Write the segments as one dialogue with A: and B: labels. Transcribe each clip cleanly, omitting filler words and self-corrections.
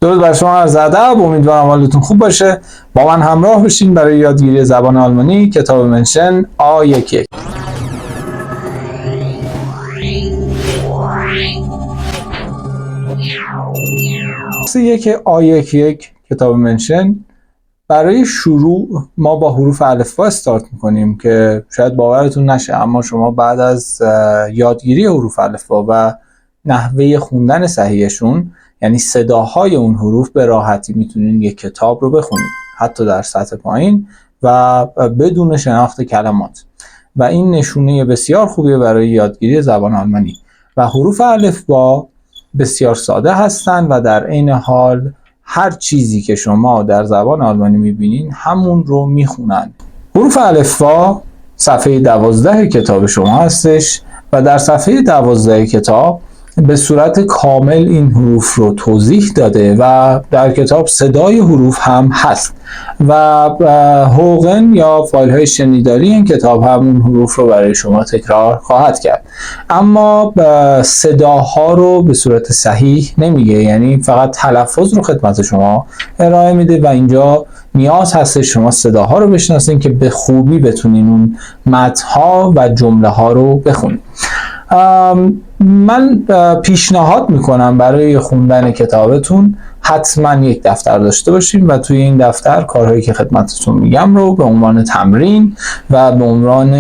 A: درود بر شما، عرض ادب. امیدوارم حالتون خوب باشه. با من همراه بشین برای یادگیری زبان آلمانی. کتاب منشن A11. A11 کتاب منشن. برای شروع ما با حروف الفبا استارت میکنیم که شاید باورتون نشه، اما شما بعد از یادگیری حروف الفبا و نحوه خوندن صحیحشون، یعنی صداهای اون حروف، به راحتی میتونین یک کتاب رو بخونید، حتی در سطح پایین و بدون شناخت کلمات. و این نشونه بسیار خوبیه برای یادگیری زبان آلمانی. و حروف الفبا بسیار ساده هستن و در عین حال هر چیزی که شما در زبان آلمانی میبینین همون رو میخونن. حروف الفبا صفحه 12 کتاب شما هستش و در صفحه 12 کتاب به صورت کامل این حروف رو توضیح داده و در کتاب صدای حروف هم هست و هوگن یا فایل های شنیداری این کتاب همون حروف رو برای شما تکرار خواهد کرد، اما صداها رو به صورت صحیح نمیگه، یعنی فقط تلفظ رو خدمت شما ارائه میده و اینجا نیاز هست شما صداها رو بشناسین که به خوبی بتونین اون متن‌ها و جمله ها رو بخونید. من پیشنهاد میکنم برای خوندن کتابتون حتما یک دفتر داشته باشیم و توی این دفتر کارهایی که خدمتتون میگم رو به عنوان تمرین و به عنوان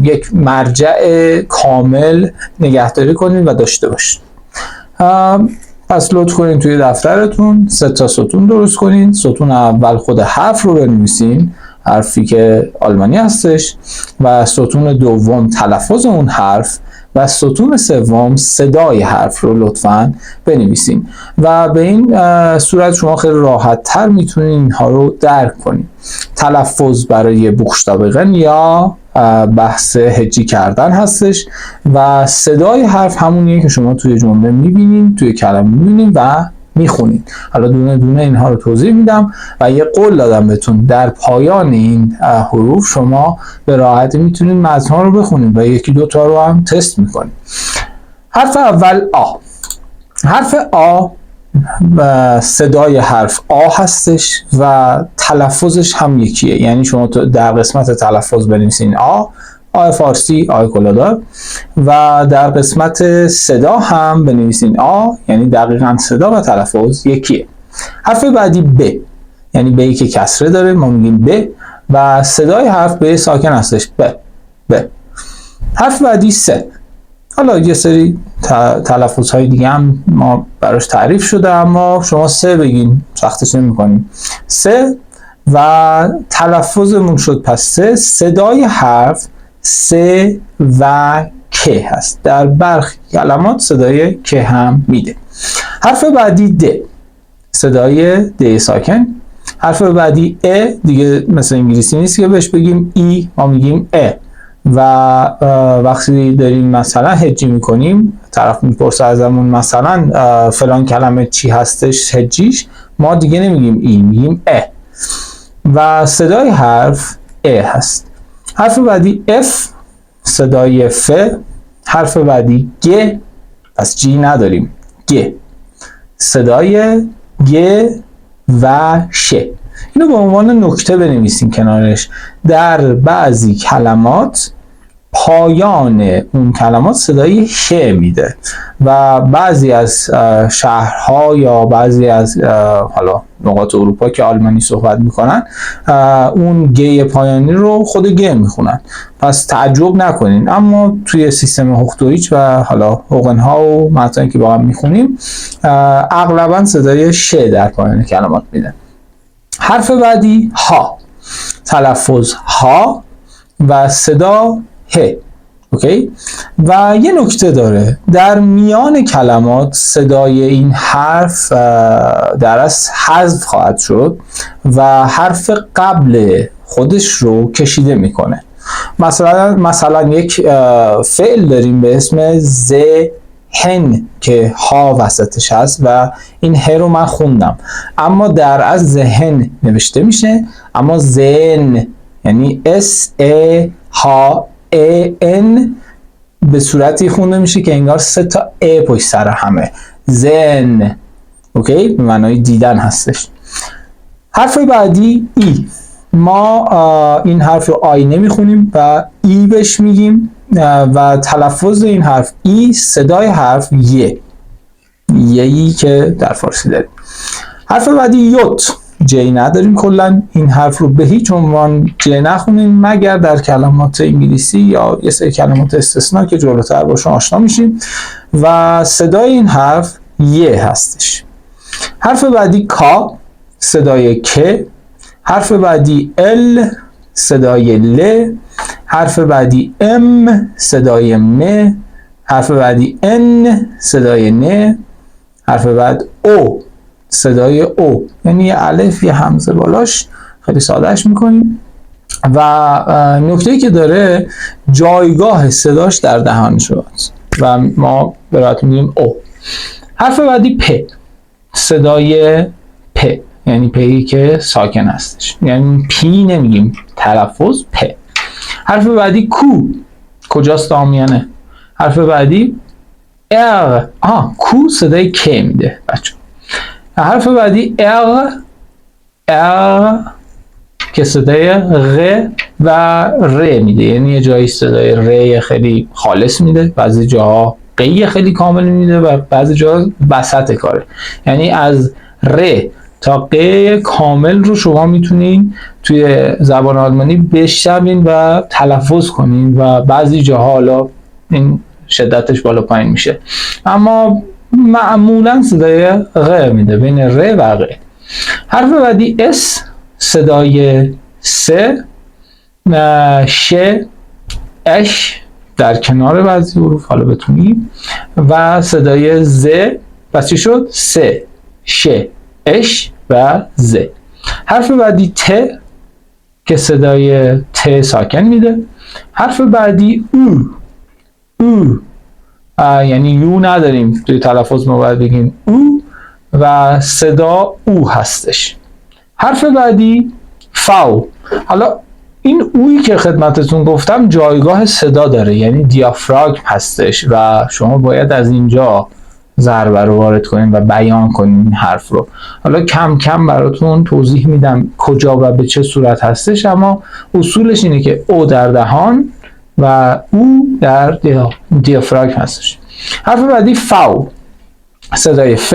A: یک مرجع کامل نگهداری کنید و داشته باشید. پس لطف کنین توی دفترتون 3 تا ستون درست کنین. ستون اول خود حرف رو بنویسین، حرفی که آلمانی هستش، و ستون دوم تلفظ اون حرف و ستون سوم صدای حرف رو لطفاً بنویسین و به این صورت شما خیلی راحت تر میتونین اینها رو درک کنین. تلفظ برای بوکشتابیغن یا بحث هجی کردن هستش و صدای حرف همونیه که شما توی جمله میبینین، توی کلمه میبینین و میخونین. حالا دونه دونه اینها رو توضیح میدم و یه قول دادم بهتون، در پایان این حروف شما به راحتی میتونین متن‌ها رو بخونین و یکی دو تا رو هم تست میکنین. حرف اول آ. حرف آ صدای حرف آ هستش و تلفظش هم یکیه، یعنی شما در قسمت تلفظ بنویسین آ فارسی آ کلادا و در قسمت صدا هم بنویسین آ، یعنی دقیقاً صدا و تلفظ یکیه. حرف بعدی ب، یعنی ب که کسره داره ما میگیم ب و صدای حرف ب ساکن هستش ب. حرف بعدی س. حالا یه سری تلفظ های دیگه هم ما براش تعریف شده، اما شما سه بگین، سختش نمی‌کنیم. سه و تلفظمون شد پس سه. صدای حرف س و که هست، در برخی کلمات صدای که هم میده. حرف بعدی د، صدای د ساکن. حرف بعدی ا، دیگه مثل انگلیسی نیست که بهش بگیم ای، ما میگیم ا و وقتی داریم مثلا هجی میکنیم، طرف میپرسه ازمون مثلا فلان کلمه چی هستش هجیش، ما دیگه نمیگیم ای، میگیم ا و صدای حرف ا هست. حرف بعدی اف، صدای ف. حرف بعدی گ، پس جی نداریم، گ، صدای گ و ش. اینو به عنوان نکته بنویسین کنارش. در بعضی کلمات پایان اون کلمات صدای ش میده و بعضی از شهرها یا بعضی از حالا نقاط اروپا که آلمانی صحبت میکنن اون گ پایانی رو خود گ میخونن، پس تعجب نکنین. اما توی سیستم هوختویچ و حالا هوگن ها و متنی که با هم میخونیم اغلبا صدای ش در پایان کلمات میده. حرف بعدی ها، تلفظ ها و صدا ه. اوکی؟ و یه نکته داره، در میان کلمات صدای این حرف در اصل حذف خواهد شد و حرف قبل خودش رو کشیده میکنه. مثلا یک فعل داریم به اسم ذهن که ها وسطش هست و این ه رو من خوندم، اما در از ذهن نوشته میشه، اما ذهن یعنی اس ا ها ا ان به صورتی خونده میشه که انگار 3 تا ا پشت سر همه. زن اوکی، به معنای دیدن هستش. حرف بعدی ای. ما این حرف رو آی نمیخونیم و ای بهش میگیم و تلفظ این حرف ای صدای حرف یه‌ای که در فارسی داریم. حرف بعدی یوت. جی نداریم کلا. این حرف رو به هیچ عنوان جی نخونیم مگر در کلمات انگلیسی یا یه سری کلمات استثنا که جلوتر باشون آشنا میشیم و صدای این حرف یه هستش. حرف بعدی کا صدای که. حرف بعدی ال صدای ل. حرف بعدی ام صدای م. حرف بعدی ان صدای ن. حرف بعد او صدای او، یعنی یه الف یه همزه بالاش، خیلی سادهش میکنیم و نکته‌ای که داره جایگاه صداش در دهان شد و ما به راحتی میگیم او. حرف بعدی پ صدای پ، یعنی پی که ساکن هستش، یعنی پی نمیگیم، تلفظ پ. حرف بعدی کو کجاست آمیانه. حرف بعدی ار کو صدای که میده بچه. حرف بعدی ار که صدای غ و ر میده، یعنی یه جایی صدای ر خیلی خالص میده، بعضی جاها قی خیلی کامل میده و بعضی جاها وسط کاره، یعنی از ر تا قی کامل رو شما میتونین توی زبان آلمانی بشنوین و تلفظ کنین و بعضی جاها حالا این شدتش بالا پایین میشه، اما معمولا صدای غ میده بین ر و غ. حرف بعدی اس صدای س، ش، اش در کنار بعضی حروف حالا بتونیم و صدای ز. پس چی شد؟ س، ش، اش و ز. حرف بعدی ت که صدای ت ساکن میده. حرف بعدی او یعنی یو نداریم توی تلفظ، ما باید بگیم او و صدا او هستش. حرف بعدی فاو. حالا این اویی که خدمتتون گفتم جایگاه صدا داره، یعنی دیافراگم هستش و شما باید از اینجا ضربه رو وارد کنین و بیان کنین این حرف رو. حالا کم کم براتون توضیح میدم کجا و به چه صورت هستش، اما اصولش اینه که او در دهان و او در دیافراگم هستش. حرف بعدی فاو صدای ف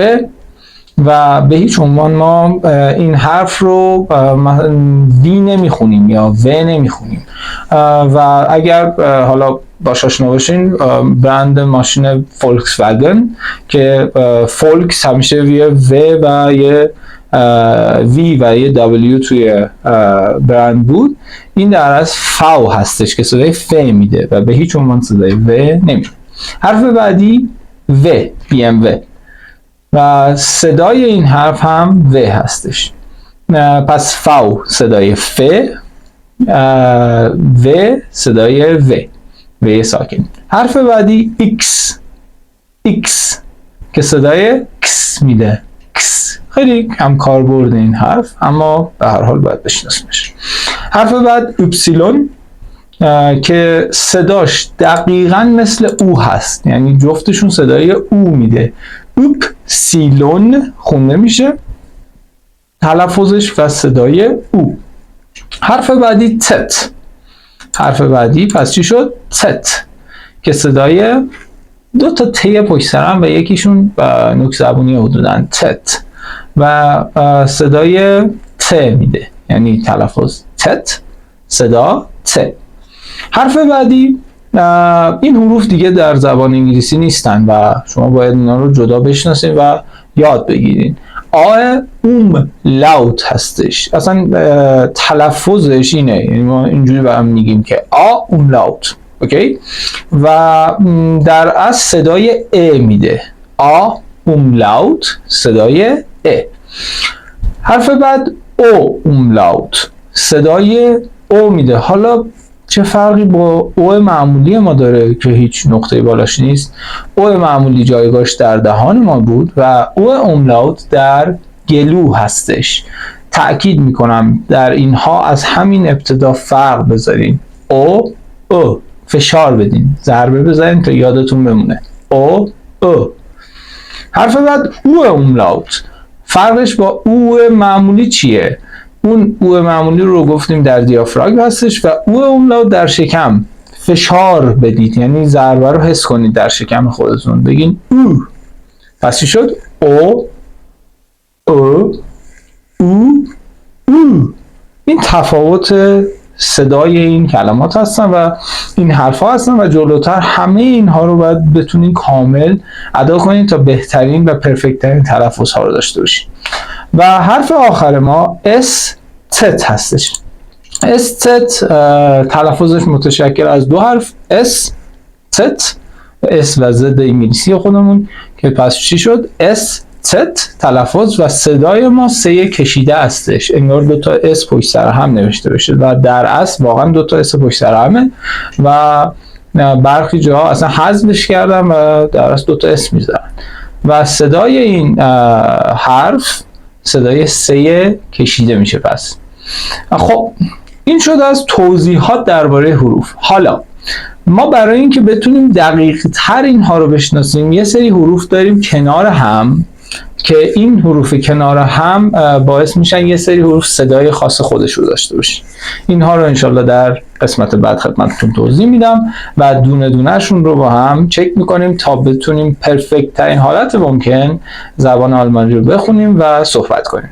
A: و به هیچ عنوان ما این حرف رو وی نمیخونیم یا و نمیخونیم و اگر حالا باش آشنا باشین برند ماشین فولکس واگن که فولکس همیشه یه و و یه وی و یه دبلیو توی برند بود، این در از فاو هستش که صدای ف میده و به هیچ عنوان صدای و نمیده. حرف بعدی و بی ام و و صدای این حرف هم و هستش. پس فاو صدای ف و صدای و ساکن. حرف بعدی ایکس که صدای کس میده. کس خیلی کم کاربرد این حرف، اما به هر حال باید بشناسیمش. حرف بعد اپسیلون که صداش دقیقاً مثل او هست، یعنی جفتشون صدای او میده. اپسیلون خونده میشه تلفظش و صدای او. حرف بعدی تت. حرف بعدی پس چی شد؟ تت که صدای دو تا ت پشت سر هم و یکیشون نوک زبونی حدوداً تت و صدای ت میده، یعنی تلفظ تت صدا ت. حرف بعدی این حروف دیگه در زبان انگلیسی نیستن و شما باید اینا رو جدا بشناسید و یاد بگیرید. لاوت هستش، اصلا تلفظش اینه، یعنی ما اینجوری به هم میگیم که لاوت، اوکی، و در اصل صدای ا میده. لاوت صدای ا. حرف بعد او لاوت صدای او میده. حالا چه فرقی با او معمولی ما داره که هیچ نقطه بالاش نیست؟ او معمولی جایگاهش در دهان ما بود و او املاوت در گلو هستش. تأکید میکنم در اینها از همین ابتدا فرق بذارین. او فشار بدین، ضربه بزنین تا یادتون بمونه. او. حرف بعد او املاوت. فرقش با او معمولی چیه؟ اون او معمولی رو گفتیم در دیافراگم هستش و او املاؤ در شکم. فشار بدید، یعنی ضربه رو حس کنید در شکم خودتون، بگین او. پس چی شد؟ او او او او. این تفاوت صدای این کلمات هستن و این حرف ها هستن و جلوتر همه اینها رو باید بتونین کامل ادا کنید تا بهترین و پرفکت ترین تلفظ ها رو داشته باشید. و حرف آخر ما استت هستش. استت تلفظش متشکل از دو حرف، استت اس و زد انگلیسی خودمون، که پس چی شد؟ استت تلفظ و صدای ما سه کشیده هستش، انگار دو تا اس پشت سر هم نوشته بشه و در اصل واقعا دو تا اس پشت سر همه و برخی جاها اصلا حذفش کردن و در اصل دو تا اس میذارن و صدای این حرف صدای سه کشیده میشه. پس خب این شد از توضیحات درباره حروف. حالا ما برای اینکه بتونیم دقیق تر اینها رو بشناسیم یه سری حروف داریم کنار هم که این حروف کنار هم باعث میشن یه سری حروف صدای خاص خودش رو داشته باشه. اینها رو انشالله در قسمت بعد خدمتتون توضیح میدم و دونه دونه شون رو با هم چک میکنیم تا بتونیم پرفکت ترین حالت ممکن زبان آلمانی رو بخونیم و صحبت کنیم.